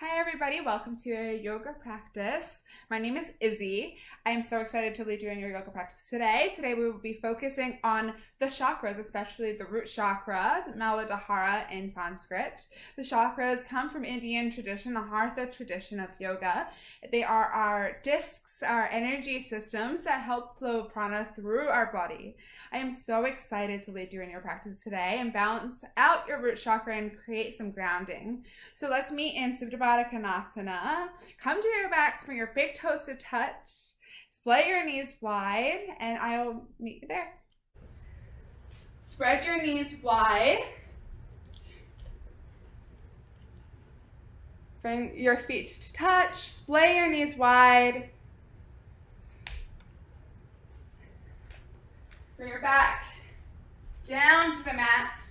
Hi everybody, welcome to a yoga practice. My name is Izzy. I am so excited to lead you in your yoga practice today. Today we will be focusing on the chakras, especially the root chakra, Muladhara in Sanskrit. The chakras come from Indian tradition, the Hatha tradition of yoga. They are our discs, our energy systems that help flow prana through our body. I am so excited to lead you in your practice today and balance out your root chakra and create some grounding. So let's meet in Supta Baddha Konasana. Come to your backs, bring your big toes to touch. Split your knees wide, and I'll meet you there. Spread your knees wide. Bring your feet to touch. Splay your knees wide. Bring your back down to the mat.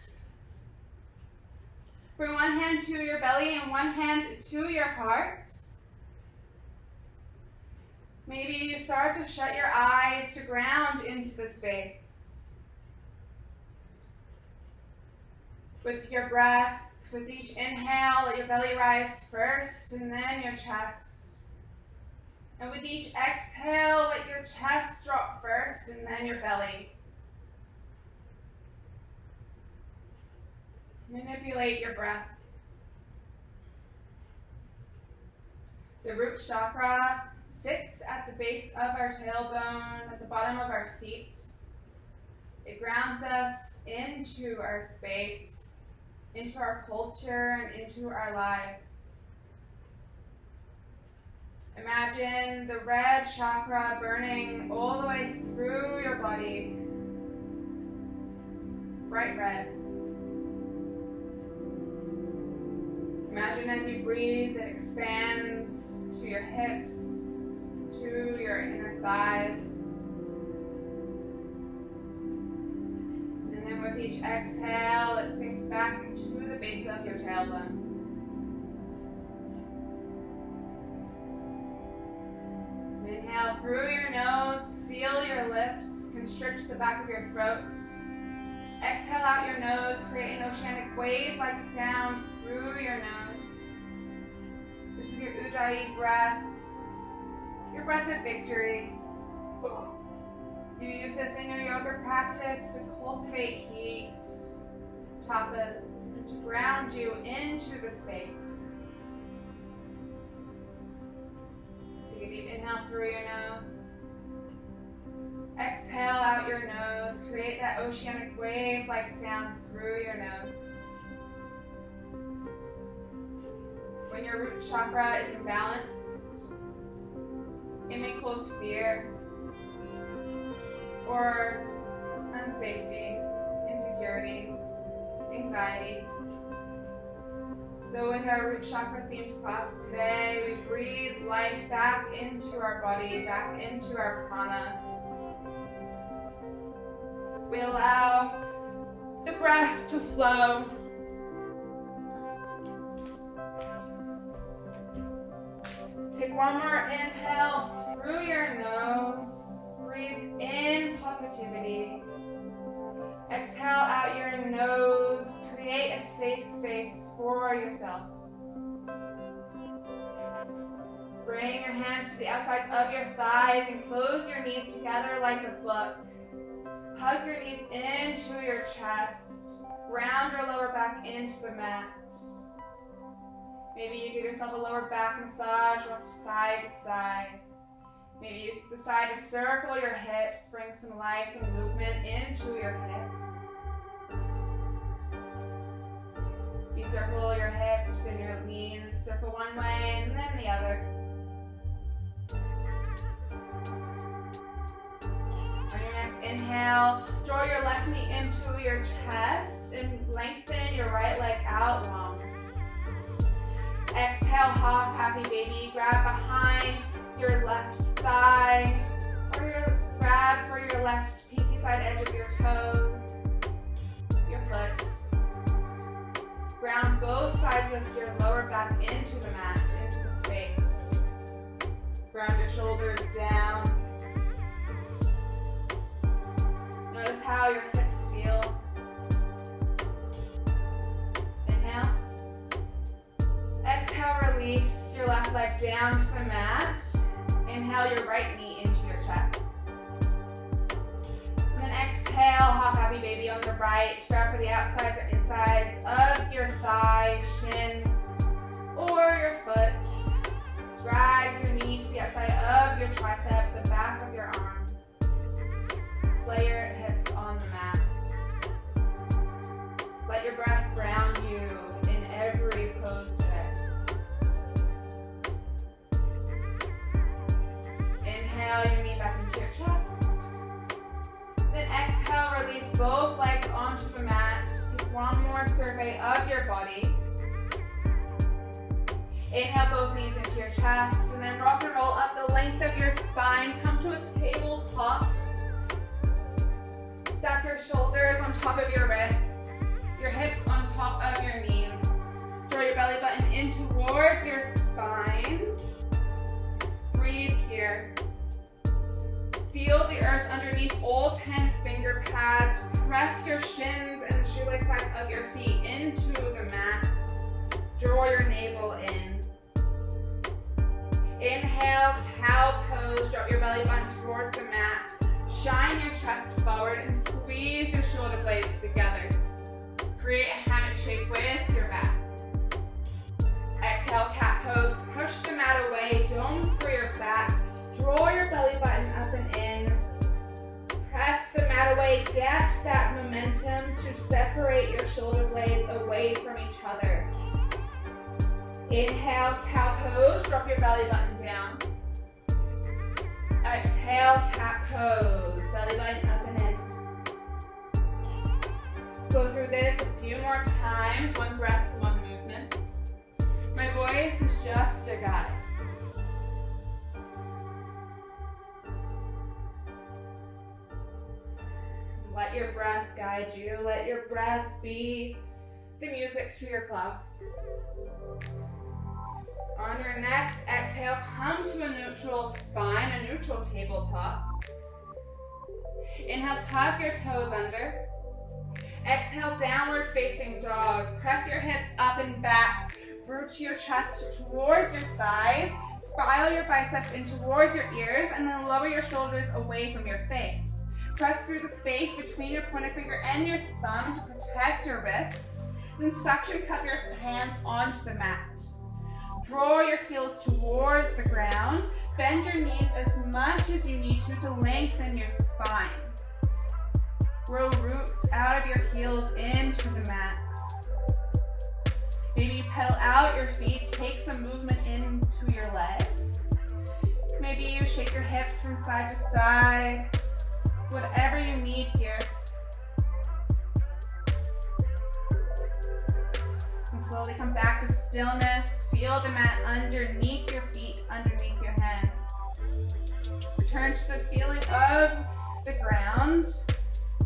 Bring one hand to your belly and one hand to your heart. Maybe you start to shut your eyes to ground into the space. With your breath, with each inhale, let your belly rise first and then your chest. And with each exhale, let your chest drop first and then your belly. Manipulate your breath. The root chakra sits at the base of our tailbone, at the bottom of our feet. It grounds us into our space, into our culture, and into our lives. Imagine the red chakra burning all the way through your body. Bright red. Imagine as you breathe, it expands to your hips, to your inner thighs. And then with each exhale, it sinks back to the base of your tailbone. Inhale through your nose, seal your lips, constrict the back of your throat. Exhale out your nose, create an oceanic wave-like sound through your nose. This is your Ujjayi breath, your breath of victory. You use this in your yoga practice to cultivate heat, tapas, and to ground you into the space. Take a deep inhale through your nose. Exhale out your nose, create that oceanic wave-like sound through your nose. When your root chakra is imbalanced, it may cause fear or unsafety, insecurities, anxiety. So with our root chakra themed class today, we breathe life back into our body, back into our prana. We allow the breath to flow. Take one more inhale through your nose. Breathe in positivity. Exhale out your nose. Create a safe space for yourself. Bring your hands to the outsides of your thighs and close your knees together like a book. Hug your knees into your chest. Ground your lower back into the mat. Maybe you give yourself a lower back massage, rock side to side. Maybe you decide to circle your hips, bring some life and movement into your hips. You circle your hips and your knees, circle one way and then the other. On your next inhale, draw your left knee into your chest and lengthen your right leg out long. Exhale, hop, happy baby. Grab behind your left thigh or grab for your left pinky side edge of your toes, your foot. Ground both sides of your lower back into the mat, into the space. Ground your shoulders down. Notice how your hips feel. Inhale. Exhale, release. release your left leg down to the mat. Inhale your right knee into your chest. And then exhale, hop happy baby on the right. Grab for the outsides or insides of your thigh, shin, or your foot. Drag your knee to the outside of your tricep, the back of your arm. Splay your hips on the mat. Let your breath ground you in every pose today. Inhale your knee back into your chest. Then exhale, release both legs onto the mat. Take one more survey of your body. Inhale both knees into your chest, and then rock and roll up the length of your spine. Come to a tabletop. Stack your shoulders on top of your wrists, your hips on top of your knees. Draw your belly button in towards your spine. Breathe here. Feel the earth underneath all 10 finger pads. Press your shins and the shoelace sides of your feet into the mat. Draw your navel in. Inhale, cow pose. Drop your belly button towards the mat. Shine your chest forward and squeeze your shoulder blades together. Create a hammock shape with your back. Exhale, cat pose. Push the mat away. Dome for your back. Draw your belly button up and in. Press the mat away. Get that momentum to separate your shoulder blades away from each other. Inhale, cow pose. Drop your belly button down. Exhale, cat pose. Belly button up and in. Go through this a few more times. One breath to one movement. My voice is just a guide. Let your breath guide you. Let your breath be the music to your class. On your next exhale, come to a neutral spine, a neutral tabletop. Inhale, tuck your toes under. Exhale, downward facing dog. Press your hips up and back. Root your chest towards your thighs. Spiral your biceps in towards your ears, and then lower your shoulders away from your face. Press through the space between your pointer finger and your thumb to protect your wrists. Then suction cup your hands onto the mat. Draw your heels towards the ground. Bend your knees as much as you need to lengthen your spine. Grow roots out of your heels into the mat. Maybe you pedal out your feet, take some movement into your legs. Maybe you shake your hips from side to side. Whatever you need here. And slowly come back to stillness. Feel the mat underneath your feet, underneath your hands. Return to the feeling of the ground,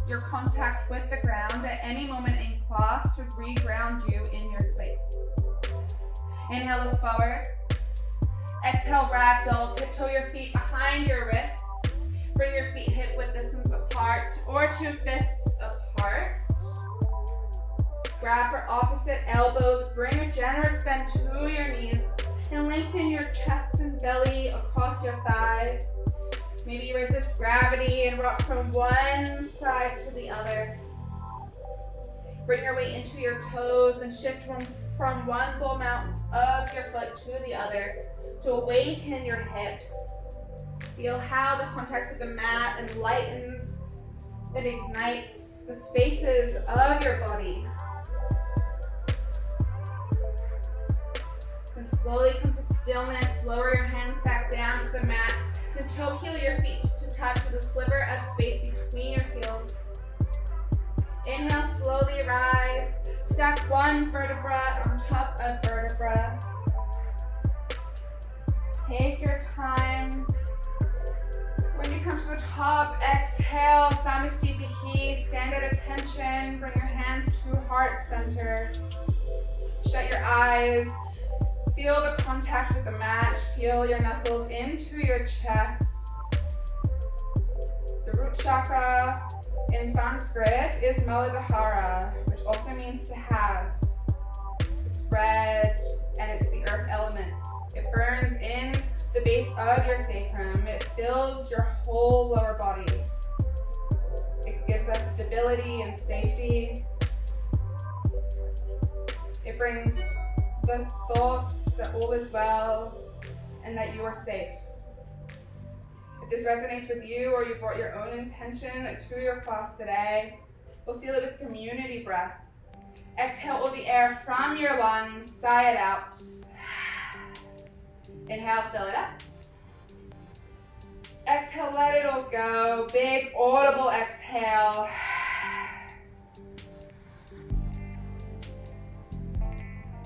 your contact with the ground at any moment in class to re-ground you in your space. Inhale, look forward. Exhale, ragdoll. Tiptoe your feet behind your wrists. Bring your feet hip-width distance apart or 2 fists apart. Grab for opposite elbows. Bring a generous bend to your knees and lengthen your chest and belly across your thighs. Maybe you resist gravity and rock from one side to the other. Bring your weight into your toes and shift from one full mount of your foot to the other to awaken your hips. Feel how the contact with the mat enlightens and ignites the spaces of your body. Then slowly come to stillness. Lower your hands back down to the mat. Then toe heel your feet to touch with a sliver of space between your heels. Inhale, slowly rise. Stack one vertebra on top of vertebra. Take your time. When you come to the top, exhale, Samastitihi, stand at attention. Bring your hands to heart center. Shut your eyes. Feel the contact with the mat. Feel your knuckles into your chest. The root chakra in Sanskrit is Muladhara, which also means to have. It's red and it's the earth element. It burns in the base of your sacrum. It fills your whole lower body. It gives us stability and safety. It brings the thoughts that all is well and that you are safe. If this resonates with you or you brought your own intention to your class today, we'll seal it with community breath. Exhale all the air from your lungs, sigh it out. Inhale, fill it up. Exhale, let it all go. Big, audible exhale.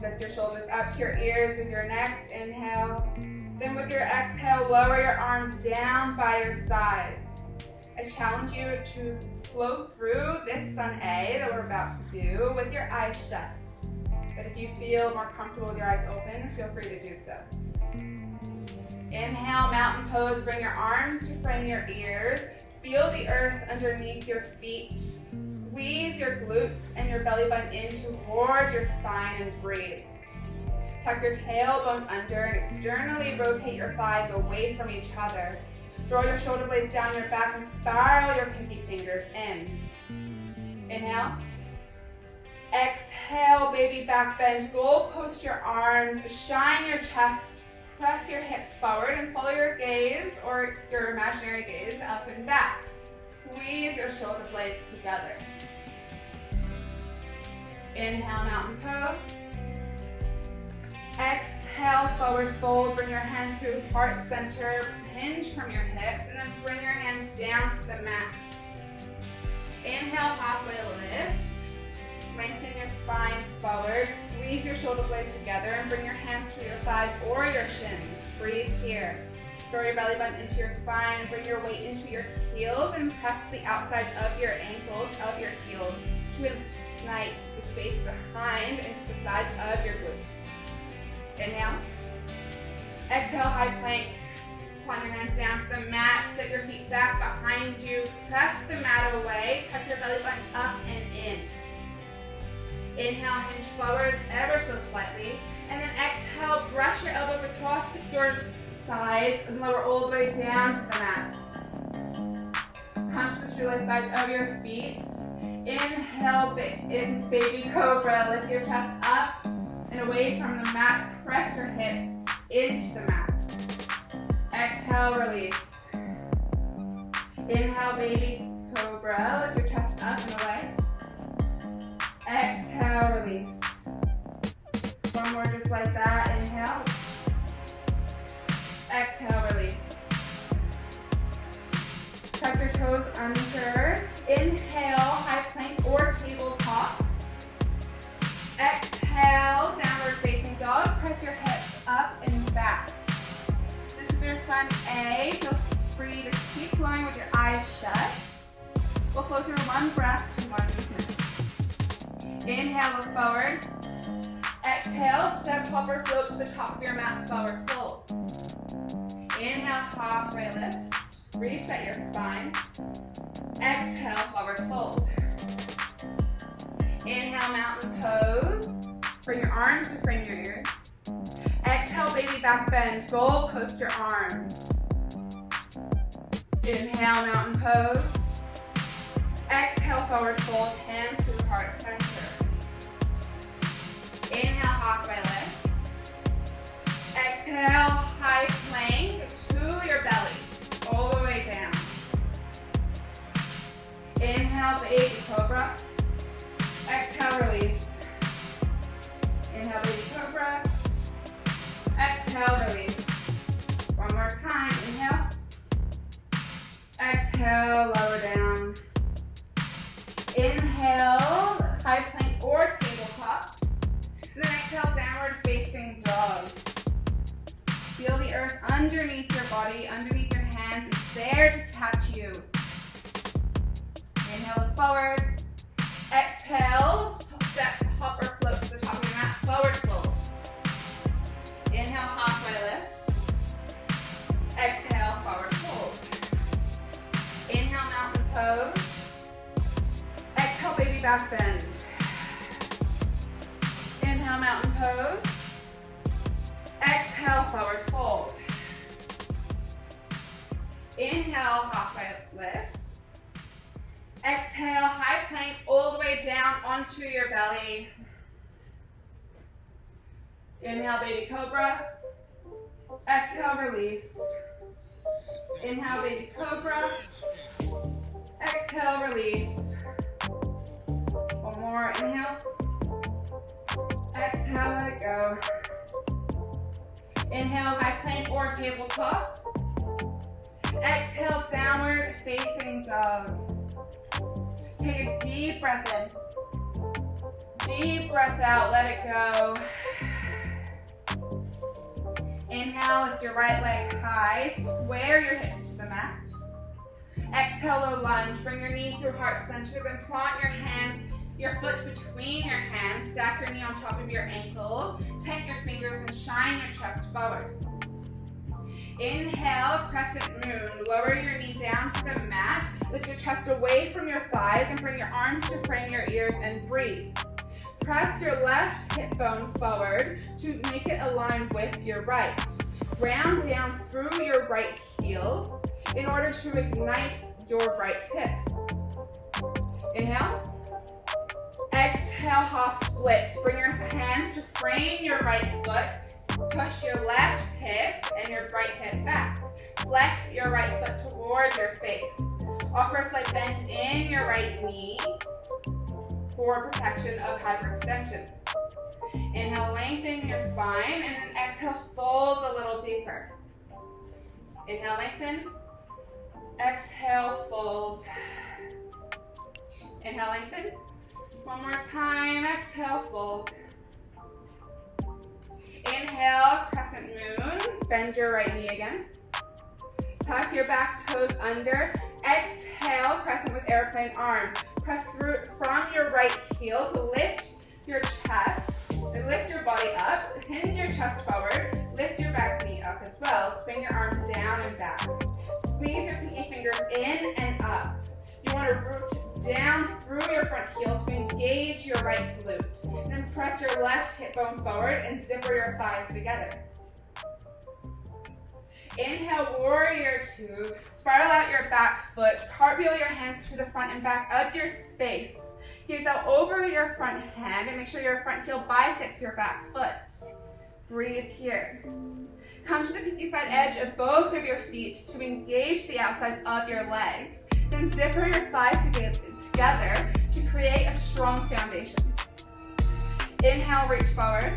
Lift your shoulders up to your ears with your next inhale. Then with your exhale, lower your arms down by your sides. I challenge you to flow through this Sun A that we're about to do with your eyes shut. But if you feel more comfortable with your eyes open, feel free to do so. Inhale, mountain pose. Bring your arms to frame your ears. Feel the earth underneath your feet. Squeeze your glutes and your belly button in toward your spine and breathe. Tuck your tailbone under and externally rotate your thighs away from each other. Draw your shoulder blades down your back and spiral your pinky fingers in. Inhale. Exhale, baby back bend. Goal post your arms. Shine your chest. Press your hips forward and follow your gaze or your imaginary gaze up and back. Squeeze your shoulder blades together. Inhale, mountain pose. Exhale, forward fold. Bring your hands to heart center. Hinge from your hips and then bring your hands down to the mat. Inhale, halfway lift. Lengthen your spine forward. Squeeze your shoulder blades together and bring your hands to your thighs or your shins. Breathe here. Throw your belly button into your spine. Bring your weight into your heels and press the outsides of your ankles, of your heels, to ignite the space behind into the sides of your glutes. Inhale. Exhale, high plank. Plant your hands down to the mat. Sit your feet back behind you. Press the mat away. Tuck your belly button up and in. Inhale, hinge forward ever so slightly. And then exhale, brush your elbows across your sides and lower all the way down to the mat. Come to the shoelace sides of your feet. Inhale, in baby cobra. Lift your chest up and away from the mat. Press your hips into the mat. Exhale, release. Inhale, baby cobra. Lift your chest up and away. Exhale, release. One more just like that. Inhale. Exhale, release. Tuck your toes under. Inhale, high plank or tabletop. Exhale, downward facing dog. Press your hips up and back. This is your Sun A. Feel free to keep flowing with your eyes shut. We'll flow through one breath to one movement. Inhale, look forward. Exhale, step, hopper, float to the top of your mat, forward fold. Inhale, halfway lift. Reset your spine. Exhale, forward fold. Inhale, mountain pose. Bring your arms to frame your ears. Exhale, baby back bend. Goal post your arms. Inhale, mountain pose. Exhale, forward fold, hands to the heart center. Inhale, halfway lift. Exhale, high plank to your belly, all the way down. Inhale, baby cobra. Exhale, release. Inhale, baby cobra. Exhale, release. One more time, inhale. Exhale, lower down. Inhale, high plank or tabletop. And then exhale, downward facing dog. Feel the earth underneath your body, underneath your hands. It's there to catch you. Inhale, look forward. Exhale, step, hop or float to the top of your mat, forward fold. Inhale, halfway lift. Exhale, forward fold. Inhale, mountain pose. Exhale, baby back bend. Inhale, mountain pose. Exhale, forward fold. Inhale, half lift. Exhale, high plank all the way down onto your belly. Inhale, baby cobra. Exhale, release. Inhale, baby cobra. Exhale, release. One more, inhale. Exhale, let it go. Inhale, high plank or tabletop. Exhale, downward facing dog. Take a deep breath in. Deep breath out, let it go. Inhale, lift your right leg high, square your hips to the mat. Exhale, low lunge, bring your knee through heart center, then plant your foot between your hands, stack your knee on top of your ankle, tent your fingers and shine your chest forward. Inhale, crescent moon, lower your knee down to the mat, lift your chest away from your thighs and bring your arms to frame your ears and breathe. Press your left hip bone forward to make it align with your right. Round down through your right heel in order to ignite your right hip. Inhale. Exhale, half splits. Bring your hands to frame your right foot. Push your left hip and your right hip back. Flex your right foot towards your face. Offer a slight bend in your right knee for protection of hyperextension. Inhale, lengthen your spine, and then exhale, fold a little deeper. Inhale, lengthen. Exhale, fold. Inhale, lengthen. One more time, exhale, fold. Inhale, crescent moon. Bend your right knee again. Tuck your back toes under. Exhale, crescent with airplane arms. Press through from your right heel to lift your chest, and lift your body up, hinge your chest forward, lift your back knee up as well. Swing your arms down and back. Squeeze your pinky fingers in and up. You want to root down through your front heel to engage your right glute. And then press your left hip bone forward and zipper your thighs together. Inhale, warrior two. Spiral out your back foot. Cartwheel your hands to the front and back of your space. Gaze out over your front hand and make sure your front heel bisects your back foot. Breathe here. Come to the pinky side edge of both of your feet to engage the outsides of your legs. Then zipper your thighs together to create a strong foundation. Inhale, reach forward.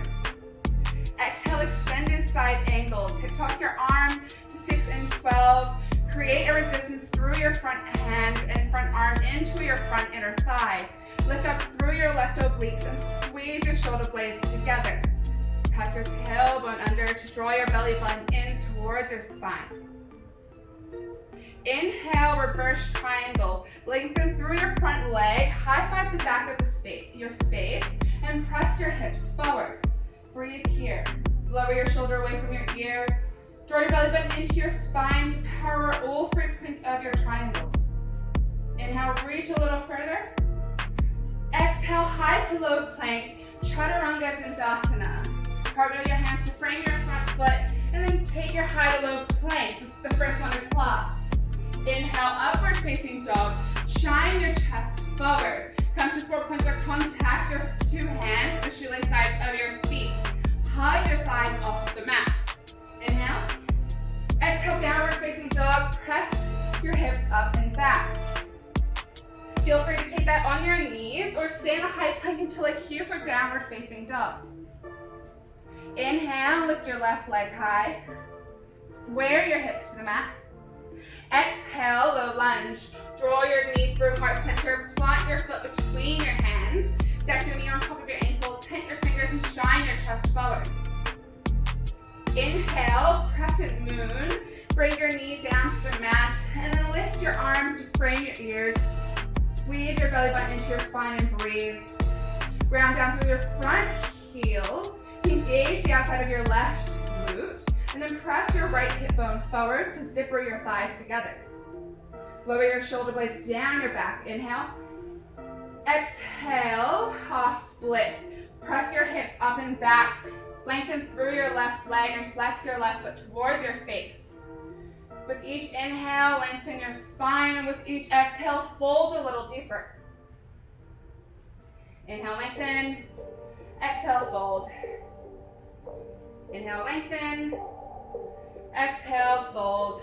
Exhale, extended side angle. Tuck your arms to 6 and 12. Create a resistance through your front hand and front arm into your front inner thigh. Lift up through your left obliques and squeeze your shoulder blades together. Tuck your tailbone under to draw your belly button in towards your spine. Inhale, reverse triangle. Lengthen through your front leg, high five the back of your space, and press your hips forward. Breathe here. Lower your shoulder away from your ear. Draw your belly button into your spine to power all 3 points of your triangle. Inhale, reach a little further. Exhale, high to low plank, Chaturanga Dandasana. Cartwheel your hands to frame your front foot, and then take your high to low plank. This is the first one in class. Inhale, upward facing dog. Shine your chest forward. Come to 4 points of contact, your 2 hands, the shoelace sides of your feet. Hug your thighs off of the mat. Inhale. Exhale, downward facing dog. Press your hips up and back. Feel free to take that on your knees or stay in a high plank until I cue for downward facing dog. Inhale, lift your left leg high. Square your hips to the mat. Exhale, low lunge. Draw your knee through heart center. Plant your foot between your hands. Stack your knee on top of your ankle. Tent your fingers and shine your chest forward. Inhale, crescent moon. Bring your knee down to the mat. And then lift your arms to frame your ears. Squeeze your belly button into your spine and breathe. Ground down through your front heel to engage the outside of your left glute. And then press your right hip bone forward to zipper your thighs together. Lower your shoulder blades down your back. Inhale. Exhale, half splits. Press your hips up and back. Lengthen through your left leg and flex your left foot towards your face. With each inhale, lengthen your spine, and with each exhale, fold a little deeper. Inhale, lengthen. Exhale, fold. Inhale, lengthen. Exhale, fold.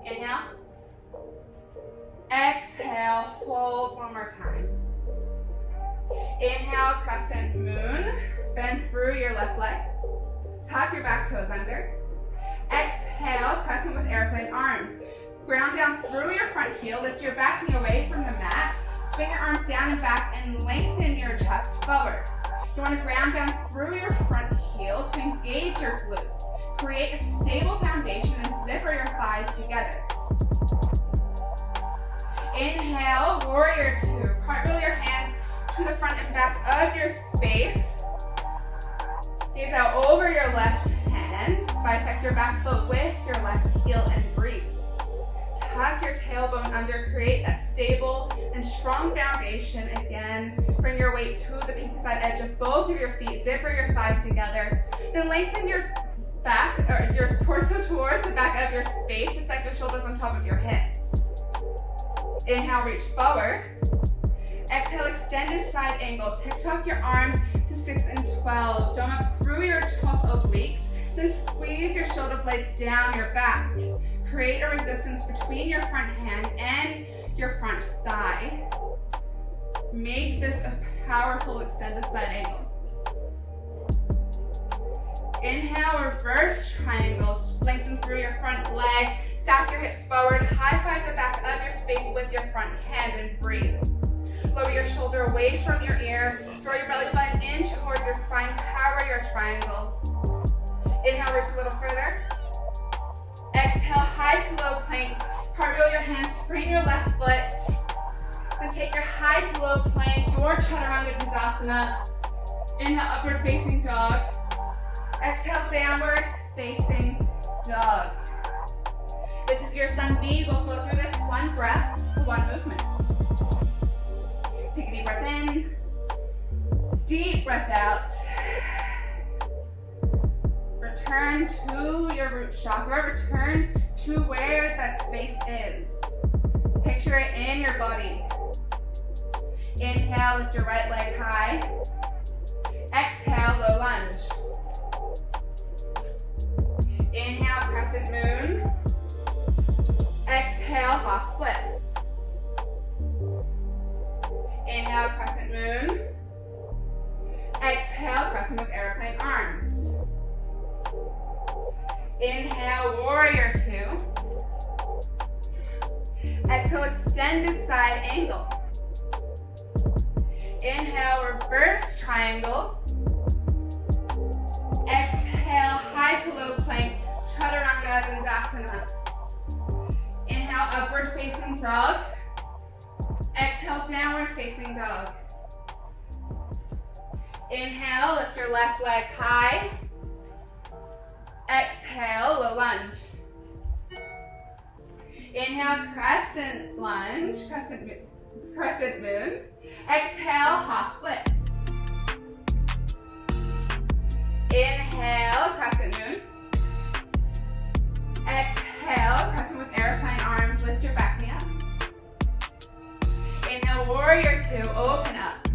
Inhale. Exhale, fold one more time. Inhale, crescent moon. Bend through your left leg. Tuck your back toes under. Exhale, crescent with airplane arms. Ground down through your front heel. Lift your back knee away from the mat. Swing your arms down and back and lengthen your chest forward. You want to ground down through your front heel to engage your glutes. Create a stable foundation and zipper your thighs together. Inhale, warrior two. Cartwheel your hands to the front and back of your space. Gaze out over your left hand. Bisect your back foot with your left heel and breathe. Tuck your tailbone under. Create a stable and strong foundation. Again, bring your weight to the pinky side edge of both of your feet. Zipper your thighs together. Then lengthen your back or your torso towards the back of your space to stack your shoulders on top of your hips. Inhale, reach forward. Exhale, extend to side angle. Tick-tock your arms to 6 and 12. Dome up through your top obliques. Then squeeze your shoulder blades down your back. Create a resistance between your front hand and your front thigh. Make this a powerful extended side angle. Inhale, reverse triangles. Lengthen through your front leg. Sass your hips forward. High five the back of your space with your front hand and breathe. Lower your shoulder away from your ear. Draw your belly button in towards your spine. Power your triangle. Inhale, reach a little further. Exhale, high to low plank. Cartwheel your hands, frame your left foot. Then take your high to low plank, your chaturanga dandasana. Inhale, upward facing dog. Exhale, downward facing dog. This is your sun B. We'll flow through this one breath to one movement. Take a deep breath in. Deep breath out. Return to your root chakra. Return to where that space is. Picture it in your body. Inhale, lift your right leg high. Exhale, low lunge. Inhale, crescent moon. Exhale, half splits. Inhale, crescent moon. Exhale, crescent with airplane arms. Inhale, warrior two. Exhale, extended side angle. Inhale, reverse triangle. Exhale, high to low plank, chaturanga dandasana. Inhale, upward facing dog. Exhale, downward facing dog. Inhale, lift your left leg high. Exhale, low lunge. Inhale, crescent lunge, crescent moon. Exhale, half splits. Inhale, crescent moon. Exhale, crescent with airplane arms. Lift your back knee up. Inhale, warrior two, open up.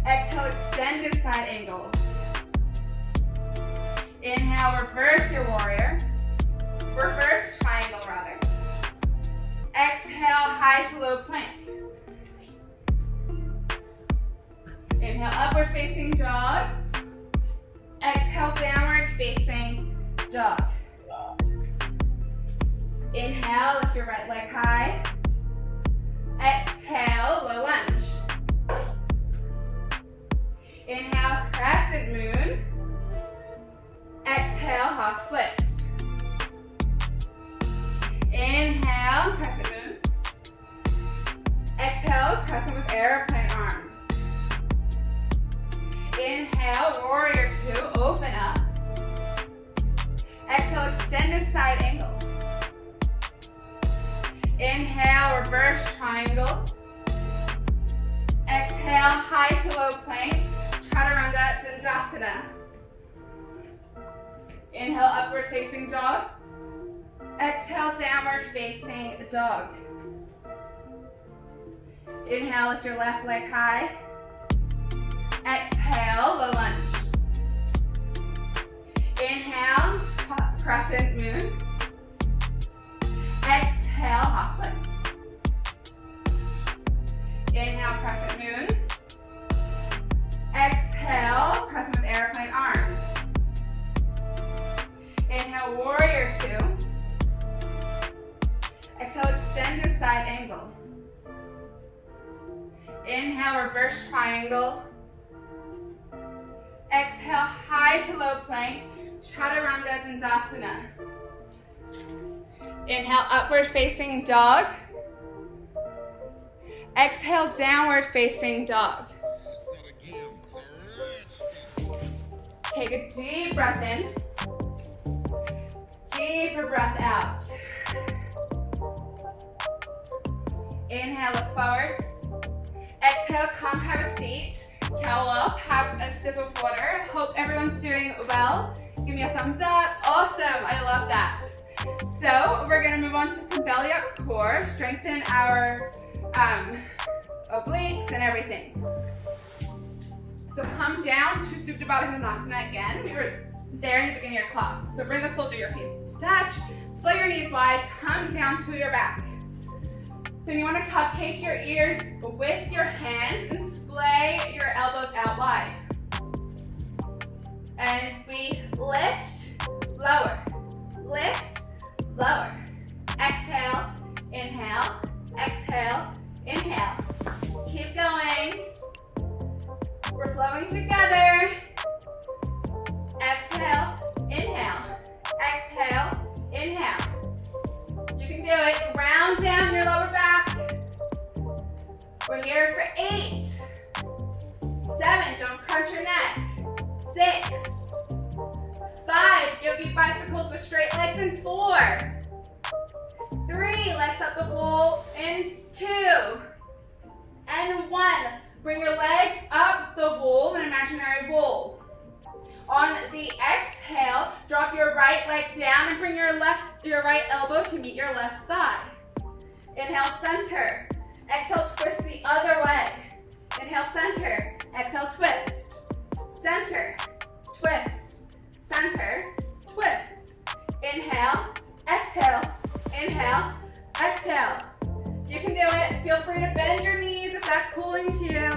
Exhale, extended side angle. Inhale, reverse your warrior. Reverse triangle rather. Exhale, high to low plank. Inhale, upward facing dog. Exhale, downward facing dog. Inhale, lift your right leg high. Exhale, low lunge. Inhale, crescent moon. Exhale, half splits. Inhale, crescent moon. Exhale, crescent with airplane arms. Inhale, warrior two, open up. Exhale, extended side angle. Inhale, reverse triangle. Exhale, high to low plank, chaturanga Dandasana. Inhale, upward facing dog. Exhale, downward facing dog. Inhale, lift your left leg high. Exhale, low lunge. Inhale, crescent moon. Exhale, half splits. Inhale, crescent moon. Exhale, crescent with airplane arms. Inhale, warrior two. Exhale, extended side angle. Inhale, reverse triangle. Exhale, high to low plank, chaturanga dandasana. Inhale, upward facing dog. Exhale, downward facing dog. Take a deep breath in. Deeper breath out. Inhale, look forward. Exhale, come have a seat. Cowl up, have a sip of water. Hope everyone's doing well. Give me a thumbs up. Awesome, I love that. So we're gonna move on to some belly up core, strengthen our obliques and everything. So come down to Supta Baddha Konasana again. We were there in the beginning of your class. So bring the soles of your feet to touch, split your knees wide, come down to your back. Then you want to cupcake your ears with your hands and splay your elbows out wide. And we lift, lower, lift, lower. Exhale, inhale, exhale, inhale. Keep going. We're flowing together. Exhale, inhale, exhale, inhale. You can do it. Round down your lower back. We're here for 8, 7, don't crunch your neck. 6, 5, yogi bicycles with straight legs in 4. 3, legs up the wall in 2. And 1. Bring your legs up the wall, an imaginary wall. On the exhale, drop your right leg down and bring your right elbow to meet your left thigh. Inhale, center. Exhale, twist the other way. Inhale, center. Exhale, twist. Center, twist. Center, twist. Inhale, exhale, inhale, exhale. You can do it. Feel free to bend your knees if that's cooling to you.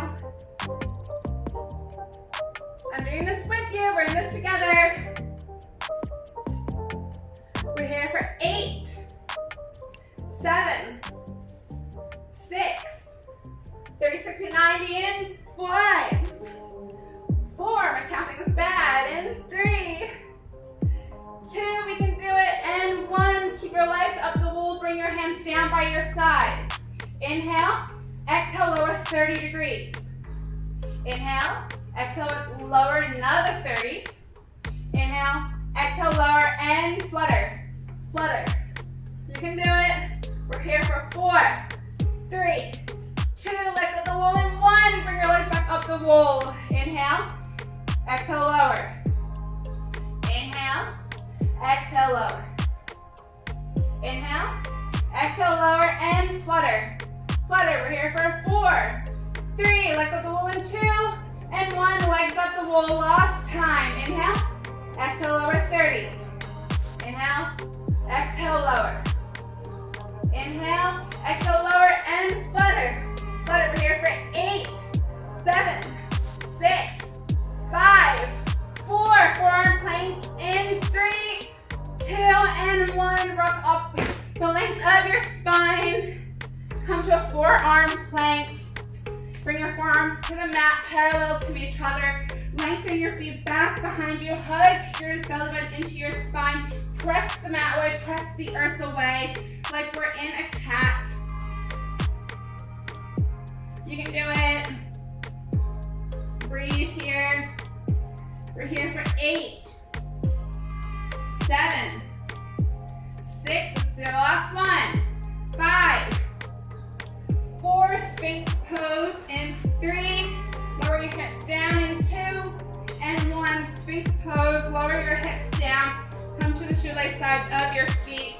I'm doing this with you. We're in this together. We're here for 8, 7, 6, 30, 60, 90, in 5, 4, my counting is bad, in 3, 2, we can do it, and 1. Keep your legs up the wall, bring your hands down by your sides. Inhale, exhale, lower 30 degrees. Inhale, exhale, lower another 30. Inhale, exhale, lower, and flutter. Flutter. You can do it. We're here for 4, 3, 2, legs up the wall, and 1. Bring your legs back up the wall. Inhale, exhale, lower. Inhale, exhale, lower. Inhale, exhale, lower, and flutter. Flutter. We're here for 4, 3, legs up the wall, and 2. And 1, legs up the wall, last time. Inhale, exhale, lower 30. Inhale, exhale, lower. Inhale, exhale, lower, and flutter. Flutter, we're here for 8, 7, 6, 5, 4, forearm plank in 3, 2, and 1. Rock up the length of your spine. Come to a forearm plank. Bring your forearms to the mat, parallel to each other. Lengthen your feet back behind you. Hug your belly button into your spine. Press the mat away, press the earth away, like we're in a cat. You can do it. Breathe here. We're here for 8, 7, 6, let's do the last one. 5, 4, Sphinx pose in 3, lower your hips down in 2, and Sphinx pose. Lower your hips down. Come to the shoelace sides of your feet.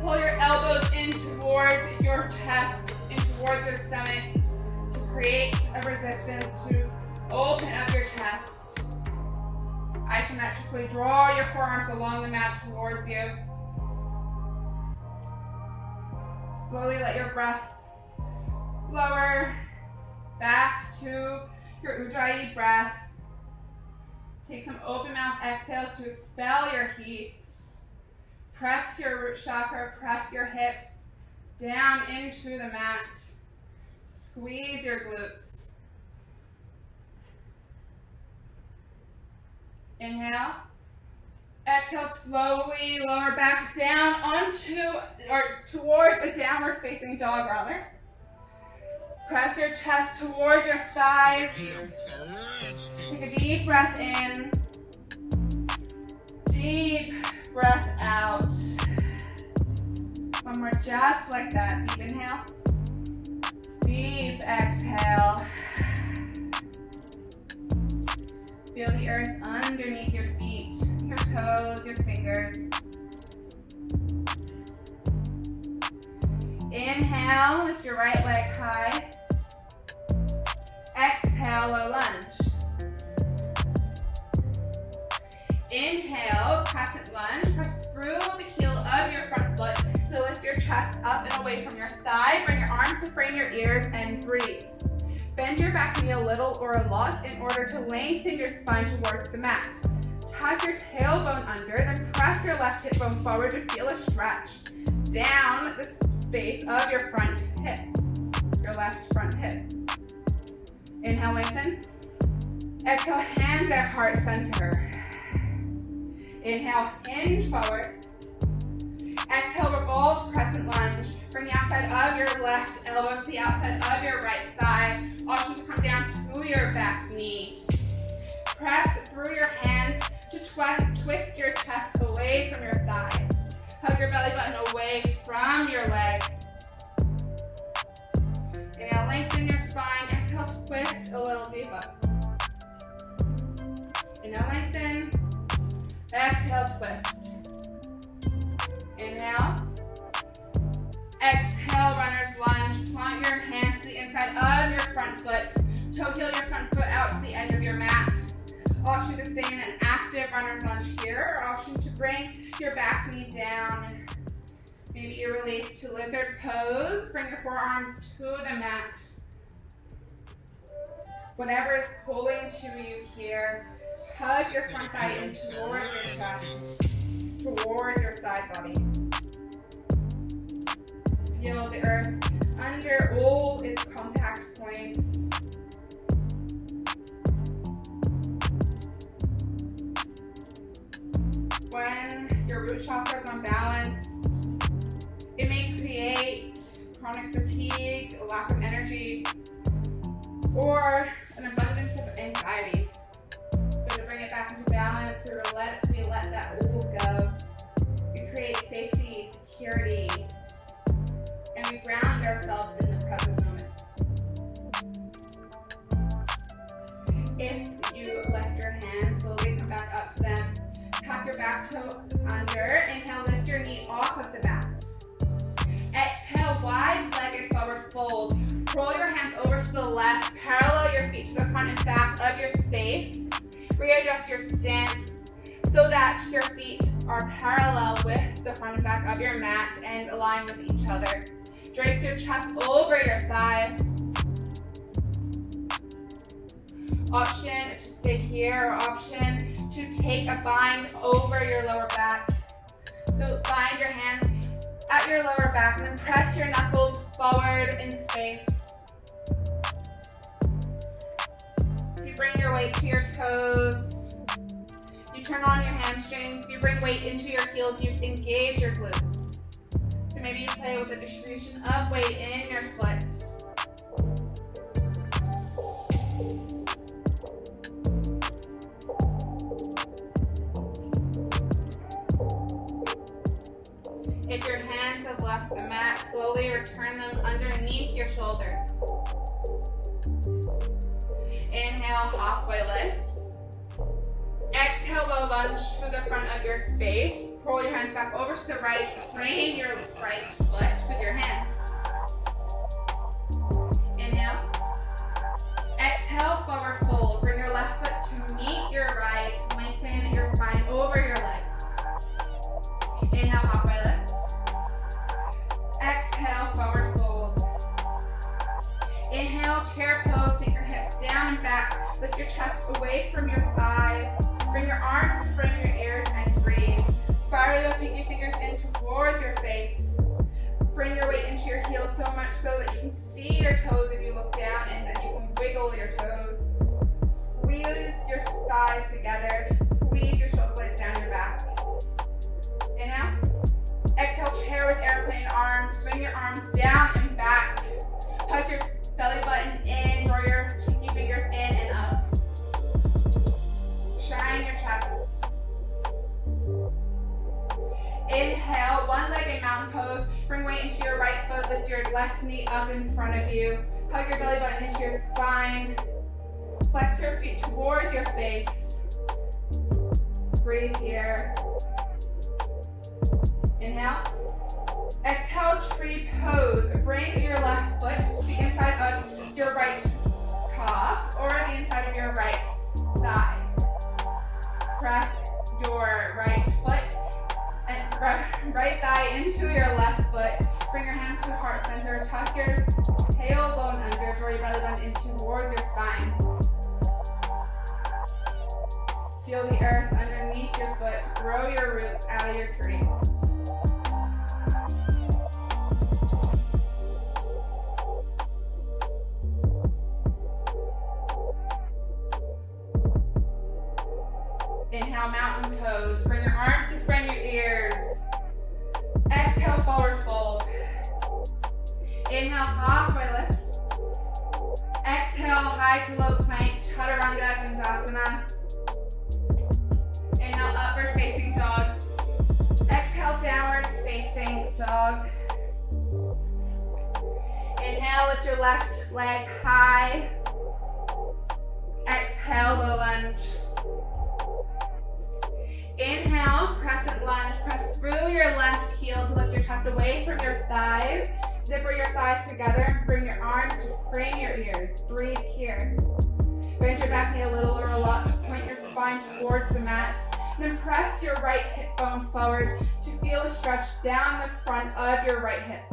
Pull your elbows in towards your chest, in towards your stomach, to create a resistance to open up your chest. Isometrically draw your forearms along the mat towards you. Slowly let your breath lower back to your Ujjayi breath. Take some open mouth exhales to expel your heat. Press your root chakra, press your hips down into the mat. Squeeze your glutes. Inhale. Exhale, slowly lower back down onto or towards a downward facing dog roller. Press your chest towards your thighs. Take a deep breath in. Deep breath out. One more, just like that. Deep inhale. Deep exhale. Feel the earth underneath your feet, your toes, your fingers. Inhale, lift your right leg high. Exhale, low lunge. Inhale, crescent lunge. Press through the heel of your front foot to lift your chest up and away from your thigh. Bring your arms to frame your ears and breathe. Bend your back knee a little or a lot in order to lengthen your spine towards the mat. Tuck your tailbone under, then press your left hip bone forward to feel a stretch down the space of your front hip, your left front hip. Inhale, lengthen. Exhale, hands at heart center. Inhale, hinge forward. Exhale, revolve crescent lunge. Bring the outside of your left elbow to the outside of your right thigh. Option to come down to your back knee. Press through your hands to twist your chest away from your thigh. Hug your belly button away from your leg. Inhale, lengthen your spine. Exhale, twist a little deeper. Inhale, lengthen. Exhale, twist. Inhale. Exhale, runner's lunge. Plant your hands to the inside of your front foot. Toe heel your front foot out to the edge of your mat. Option to stay in an active runner's lunge here, or option to bring your back knee down. Maybe you release to lizard pose. Bring your forearms to the mat. Whatever is pulling to you here, hug your front thigh in toward your chest, toward your side body. Feel the earth under all its contact points. When your root chakra is unbalanced, it may create chronic fatigue, a lack of energy, or an abundance of anxiety. So to bring it back into balance, we let that all go. We create safety, security, and we ground ourselves in the present moment. If you lift your hands, slowly come back up to them. Tuck your back toes under. Inhale, lift your knee off of the mat. Exhale, wide-legged forward fold. Roll your hands over to the left. Parallel your feet to the front and back of your space. Readjust your stance so that your feet are parallel with the front and back of your mat and align with each other. Drape your chest over your thighs. Option to stay here, or option to take a bind over your lower back. So bind your hands at your lower back and then press your knuckles forward in space. You bring your weight to your toes. You turn on your hamstrings. You bring weight into your heels. You engage your glutes. So maybe you play with the distribution of weight in your foot. If your hands have left the mat, slowly return them underneath your shoulders. Inhale, halfway lift. Exhale, low lunge through the front of your space. Pull your hands back over to the right. Frame your right foot with your hands. Inhale. Exhale, forward fold. Bring your left foot to meet your right. Lengthen your spine over your legs. Inhale, halfway lift. Exhale, forward fold. Inhale, chair pose. Sink your hips down and back. Lift your chest away from your thighs. Bring your arms to front of your ears and breathe. Spiral your pinky fingers in towards your face. Bring your weight into your heels so much so that you can see your toes if you look down, and then you can wiggle your toes. Squeeze your thighs together. Squeeze your shoulder blades down your back. Inhale. Exhale, chair with airplane arms. Swing your arms down and back. Hug your belly button in. Draw your pinky fingers in and up. Shine your chest. Inhale, one-legged mountain pose. Bring weight into your right foot. Lift your left knee up in front of you. Hug your belly button into your spine. Flex your feet towards your face. Breathe here. Inhale. Exhale, tree pose. Bring your left foot to the inside of your right calf or the inside of your right thigh. Press your right foot and right thigh into your left foot. Bring your hands to heart center. Tuck your tailbone under. Draw your belly button in towards your spine. Feel the earth underneath your foot. Grow your roots out of your tree. Inhale, mountain pose. Bring your arms to frame your ears. Exhale, forward fold. Inhale, halfway lift. Exhale, high to low plank, chaturanga dandasana. Inhale, upward facing dog. Exhale, downward facing dog. Inhale, lift your left leg high. Exhale, low lunge. Inhale, crescent lunge. Press through your left heel to lift your chest away from your thighs. Zipper your thighs together and bring your arms to frame your ears. Breathe here. Bend your back knee a little or a lot. Point your spine towards the mat. Then press your right hip bone forward to feel a stretch down the front of your right hip.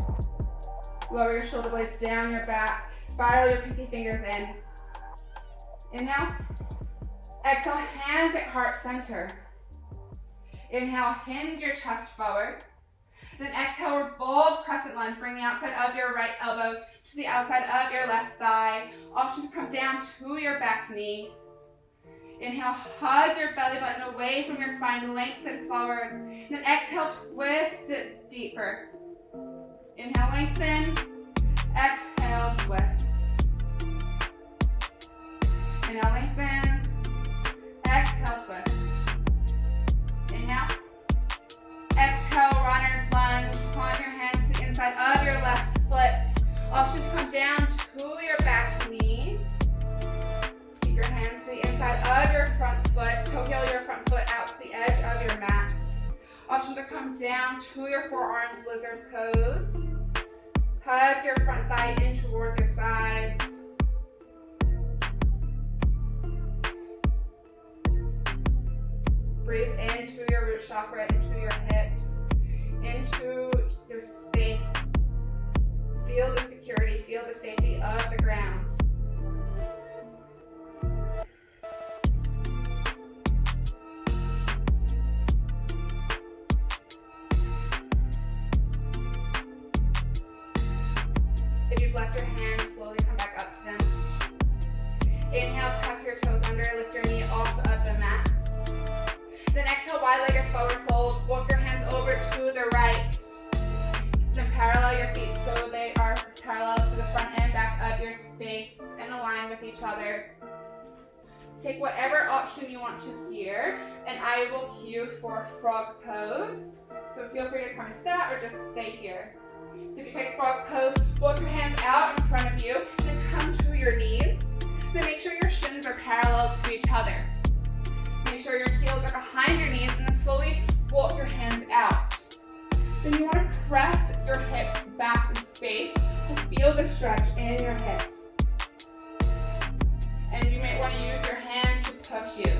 Lower your shoulder blades down your back. Spiral your pinky fingers in. Inhale. Exhale, hands at heart center. Inhale, hinge your chest forward. Then exhale, revolve crescent lunge. Bring the outside of your right elbow to the outside of your left thigh. Option to come down to your back knee. Inhale, hug your belly button away from your spine, lengthen forward. Then exhale, twist it deeper. Inhale, lengthen. Exhale, twist. Inhale, lengthen. Exhale, twist. Inhale. Exhale, runner's lunge. Point your hands to the inside of your left foot. Option to come down to your back knee. Keep your hands to the inside of your front foot. Toe heel your front foot out to the edge of your mat. Option to come down to your forearms, lizard pose. Hug your front thigh in towards your sides. Breathe into your root chakra, into your hips, into your space. Feel the security, feel the safety of the ground. If you've left your hands, slowly come back up to them. Inhale, tuck your toes under, lift your knee off of the mat. Then exhale, wide-legged forward fold. Walk your hands over to the right. Then parallel your feet so they are parallel to the front and back of your space and align with each other. Take whatever option you want to here, and I will cue for frog pose. So feel free to come into that or just stay here. So if you take a frog pose, walk your hands out in front of you, then come to your knees. Then make sure your shins are parallel to each other. Make Make sure your heels are behind your knees and then slowly float your hands out. Then you want to press your hips back in space to feel the stretch in your hips. And you may want to use your hands to push you.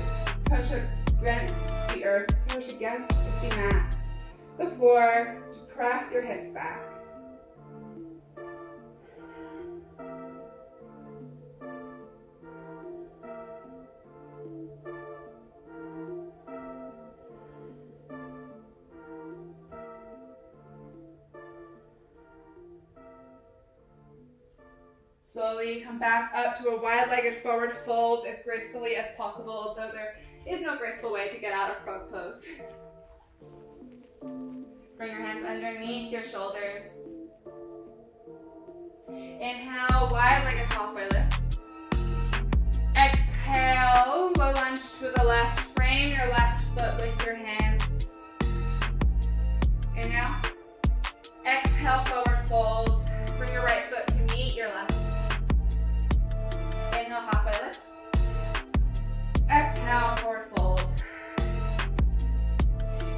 Push against the earth, push against the mat, the floor, to press your hips back. Slowly come back up to a wide-legged forward fold as gracefully as possible, though there is no graceful way to get out of frog pose. Bring your hands underneath your shoulders. Inhale, wide-legged halfway lift. Exhale, low lunge to the left. Frame your left foot with your hands. Inhale. Exhale, forward fold. Bring your right foot to meet your left. Inhale, halfway lift. Exhale, forward fold.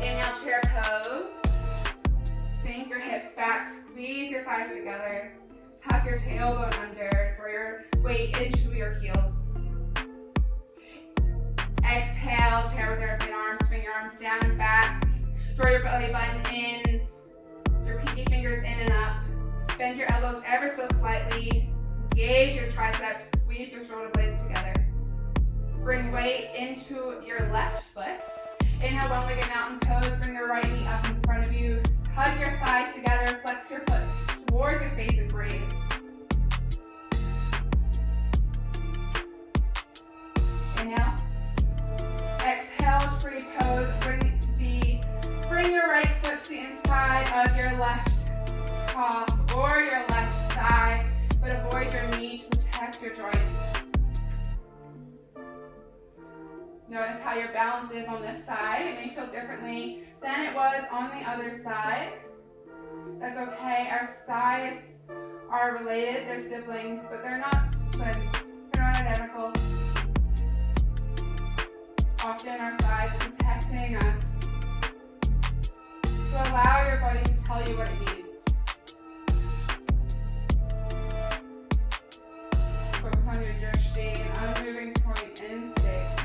Inhale, chair pose. Sink your hips back, squeeze your thighs together. Tuck your tailbone under, draw your weight into your heels. Exhale, chair with your open arms, bring your arms down and back. Draw your belly button in, your pinky fingers in and up. Bend your elbows ever so slightly. Engage your triceps, squeeze your shoulder blades together. Bring weight into your left foot. Inhale, one-legged mountain pose. Bring your right knee up in front of you. Hug your thighs together. Flex your foot towards your face and breathe. Inhale. Exhale, tree pose. Bring your right foot to the inside of your left calf or your left thigh, but avoid your knee to protect your joints. Notice how your balance is on this side. It may feel differently than it was on the other side. That's okay. Our sides are related. They're siblings, but they're not twins. They're not identical. Often our sides are protecting us. So allow your body to tell you what it needs. Focus on your drishti and unmoving point in space.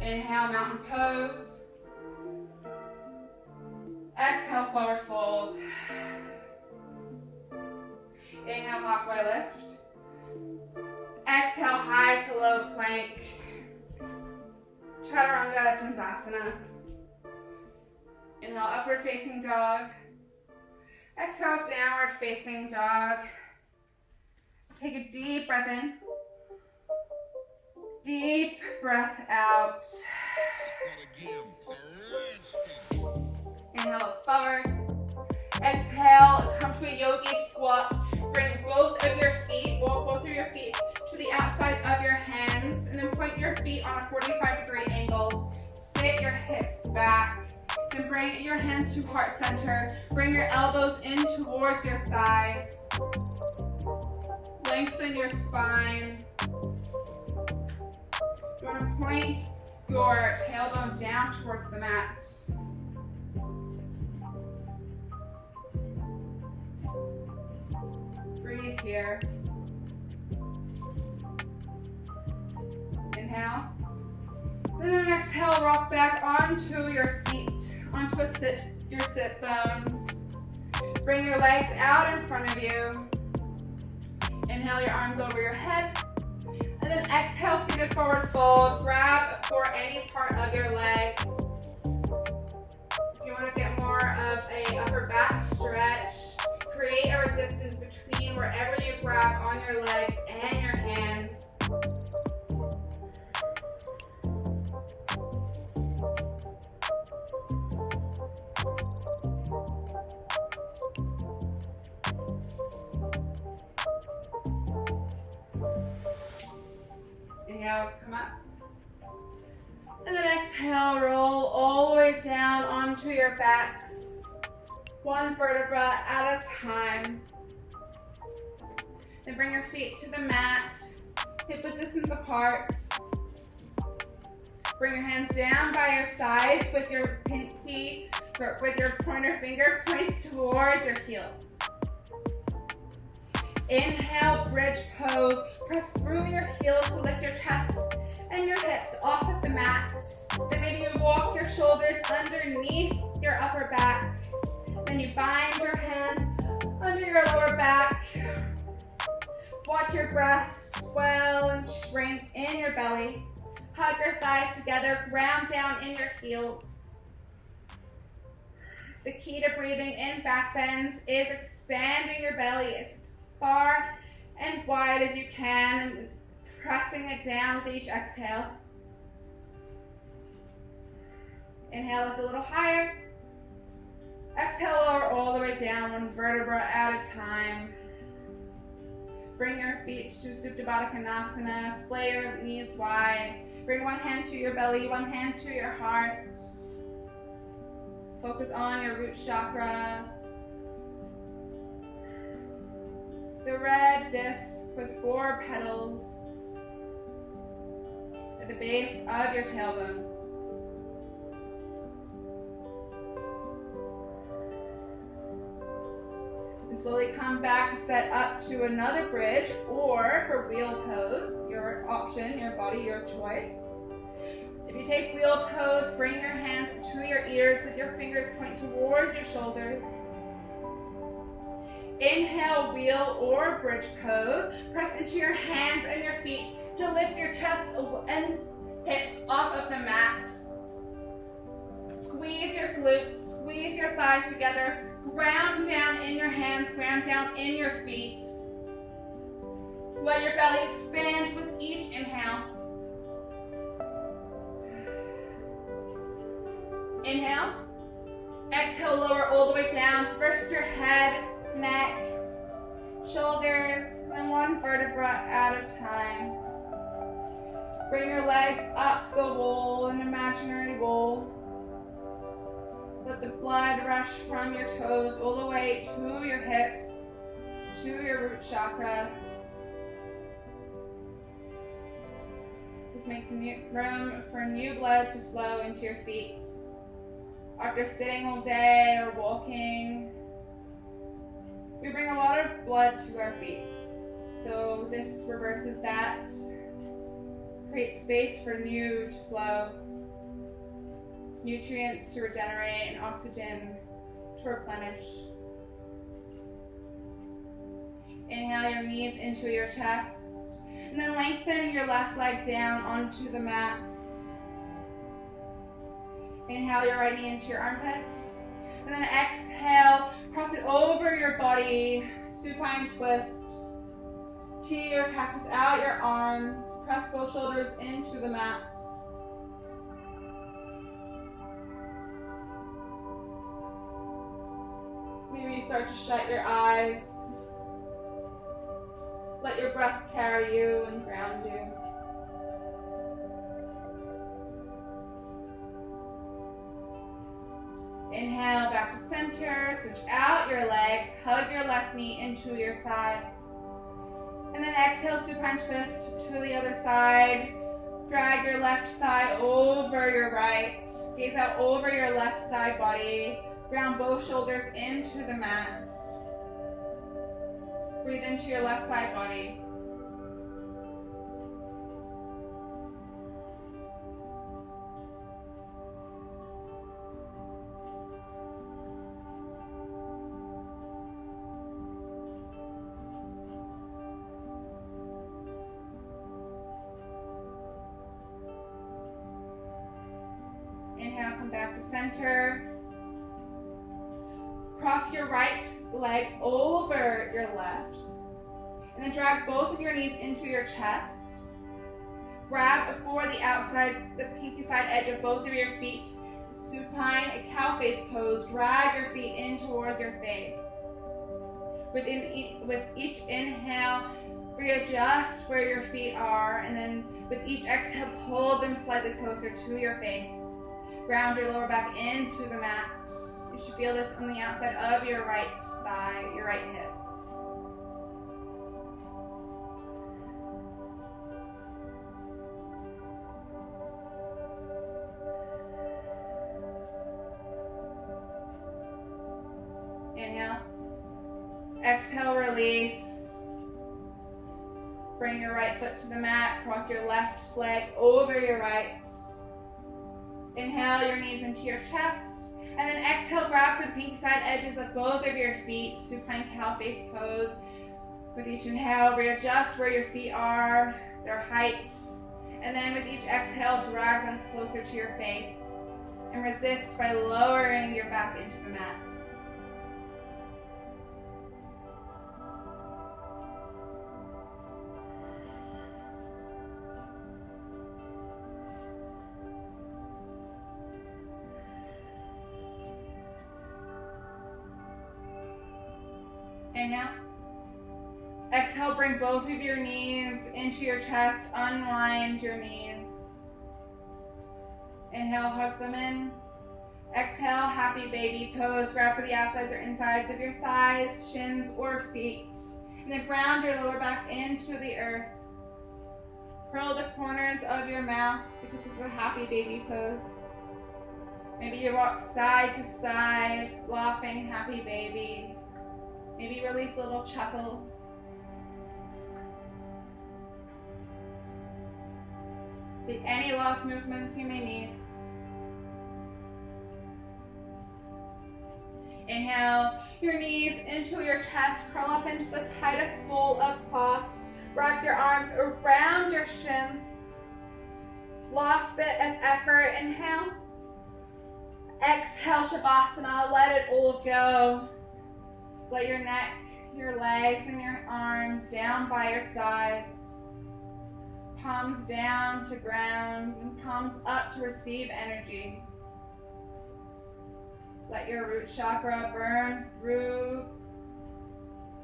Inhale, mountain pose. Exhale, forward fold. Inhale, halfway lift. Exhale, high to low plank. Chaturanga Dandasana. Inhale, upward facing dog. Exhale, downward facing dog. Take a deep breath in. Deep breath out. Inhale, forward. Exhale, come to a yogi squat. Bring both of your feet, walk both of your feet to the outsides of your hands, and then point your feet on a 45-degree angle. Sit your hips back. Then bring your hands to heart center. Bring your elbows in towards your thighs. Lengthen your spine. You want to point your tailbone down towards the mat. Breathe here. Inhale. And then exhale, rock back onto your seat, onto your sit bones. Bring your legs out in front of you. Inhale your arms over your head. And then exhale, seated forward fold. Grab for any part of your legs. If you want to get more of a upper back stretch, create a resistance between wherever you grab on your legs and your hands. Inhale, come up. And then exhale, roll all the way down onto your backs. One vertebra at a time. Then bring your feet to the mat, hip width distance apart. Bring your hands down by your sides with your pointer finger points towards your heels. Inhale, bridge pose. Press through your heels to lift your chest and your hips off of the mat. Then maybe you walk your shoulders underneath your upper back. Then you bind your hands under your lower back. Watch your breath swell and shrink in your belly. Hug your thighs together, ground down in your heels. The key to breathing in back bends is expanding your belly as far and wide as you can, pressing it down with each exhale. Inhale, lift a little higher. Exhale, lower all the way down, one vertebra at a time. Bring your feet to Supta Baddha Konasana. Splay your knees wide. Bring one hand to your belly, one hand to your heart. Focus on your root chakra. The red disc with 4 petals at the base of your tailbone. And slowly come back to set up to another bridge, or for wheel pose, your option, your body, your choice. If you take wheel pose, bring your hands to your ears with your fingers point towards your shoulders. Inhale, wheel or bridge pose. Press into your hands and your feet to lift your chest and hips off of the mat. Squeeze your glutes, squeeze your thighs together. Ground down in your hands, ground down in your feet. Let your belly expand with each inhale. Inhale. Exhale, lower all the way down. First your head, neck, shoulders, and one vertebra at a time. Bring your legs up the wall, an imaginary wall. Let the blood rush from your toes all the way to your hips, to your root chakra. This makes room for new blood to flow into your feet. After sitting all day or walking, we bring a lot of blood to our feet. So this reverses that, creates space for new to flow, nutrients to regenerate, and oxygen to replenish. Inhale your knees into your chest, and then lengthen your left leg down onto the mat. Inhale your right knee into your armpit, and then exhale, cross it over your body, supine twist. T or cactus out your arms, press both shoulders into the mat. Maybe you start to shut your eyes. Let your breath carry you and ground you. Inhale, back to center, switch out your legs, hug your left knee into your side. And then exhale, supine twist to the other side. Drag your left thigh over your right. Gaze out over your left side body. Ground both shoulders into the mat. Breathe into your left side body. Inhale, come back to center. Cross your right leg over your left. And then drag both of your knees into your chest. Grab for the outsides, the pinky side edge of both of your feet. Supine cow face pose. Drag your feet in towards your face. With each inhale, readjust where your feet are. And then with each exhale, pull them slightly closer to your face. Ground your lower back into the mat. You should feel this on the outside of your right thigh, your right hip. exhale, release. Bring your right foot to the mat, cross your left leg over your right. Inhale your knees into your chest, and then exhale, grab for the pinky side edges of both of your feet, supine cow face pose. With each inhale, readjust where your feet are, their height, and then with each exhale, drag them closer to your face, and resist by lowering your back into the mat. Inhale. Exhale, bring both of your knees into your chest, unwind your knees. Inhale, hug them in. Exhale, happy baby pose. Grab for the outsides or insides of your thighs, shins, or feet. And then ground your lower back into the earth. Curl the corners of your mouth because this is a happy baby pose. Maybe you walk side to side, laughing, happy baby. Maybe release a little chuckle. Take any lost movements you may need. Inhale your knees into your chest. Curl up into the tightest ball of cloths. Wrap your arms around your shins. Last bit of effort. Inhale. Exhale, Shavasana. Let it all go. Let your neck, your legs, and your arms down by your sides. Palms down to ground and palms up to receive energy. Let your root chakra burn through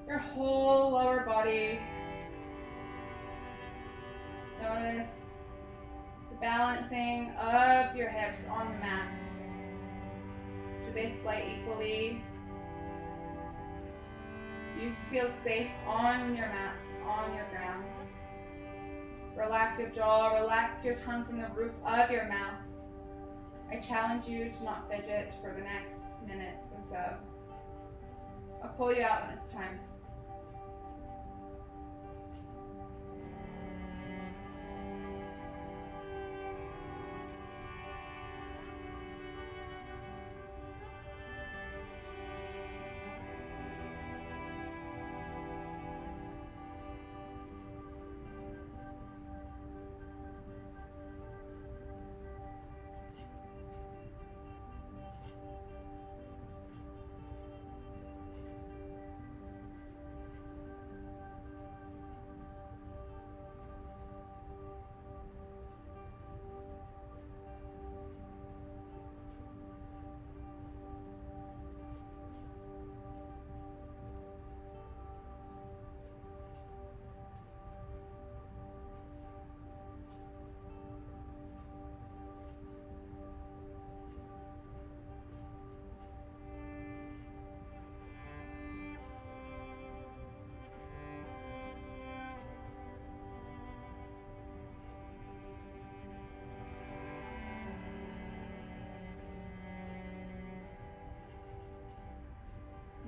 your whole lower body. Notice the balancing of your hips on the mat. Do they splay equally? You feel safe on your mat, on your ground. Relax your jaw, relax your tongue from the roof of your mouth. I challenge you to not fidget for the next minute or so. I'll call you out when it's time.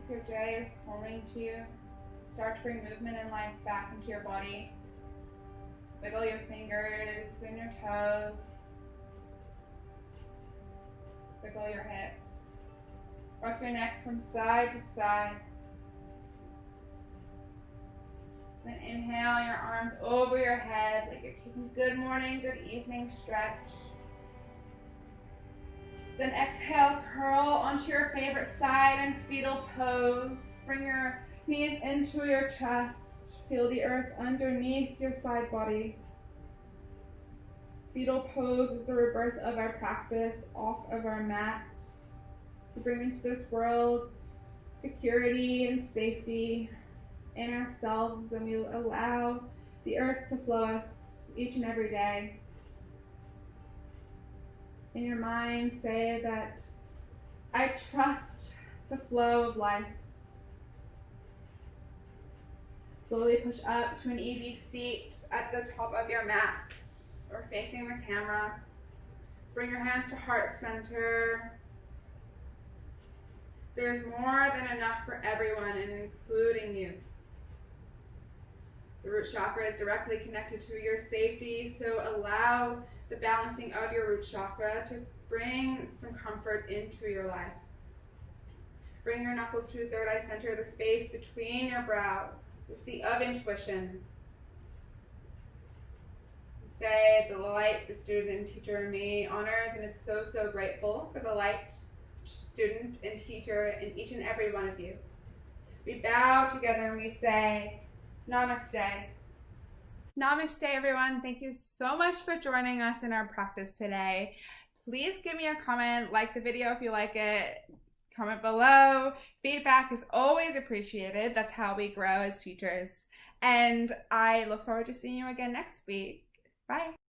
If your day is calling to you, start to bring movement and life back into your body. Wiggle your fingers and your toes. Wiggle your hips. Rock your neck from side to side. Then inhale your arms over your head like you're taking a good morning, good evening stretch. Then exhale, curl onto your favorite side and fetal pose. Bring your knees into your chest. Feel the earth underneath your side body. Fetal pose is the rebirth of our practice off of our mat. We bring into this world security and safety in ourselves, and we allow the earth to flow us each and every day. In your mind, say that I trust the flow of life. Slowly push up to an easy seat at the top of your mat or facing the camera. Bring your hands to heart center. There's more than enough for everyone, and including you. The root chakra is directly connected to your safety, so allow the balancing of your root chakra to bring some comfort into your life. Bring your knuckles to the third eye center, the space between your brows, your seat of intuition. Say, the light the student and teacher in me honors and is so, so grateful for the light, student, and teacher in each and every one of you. We bow together and we say, Namaste. Namaste, everyone. Thank you so much for joining us in our practice today. Please give me a comment, like the video if you like it, comment below. Feedback is always appreciated. That's how we grow as teachers. And I look forward to seeing you again next week. Bye.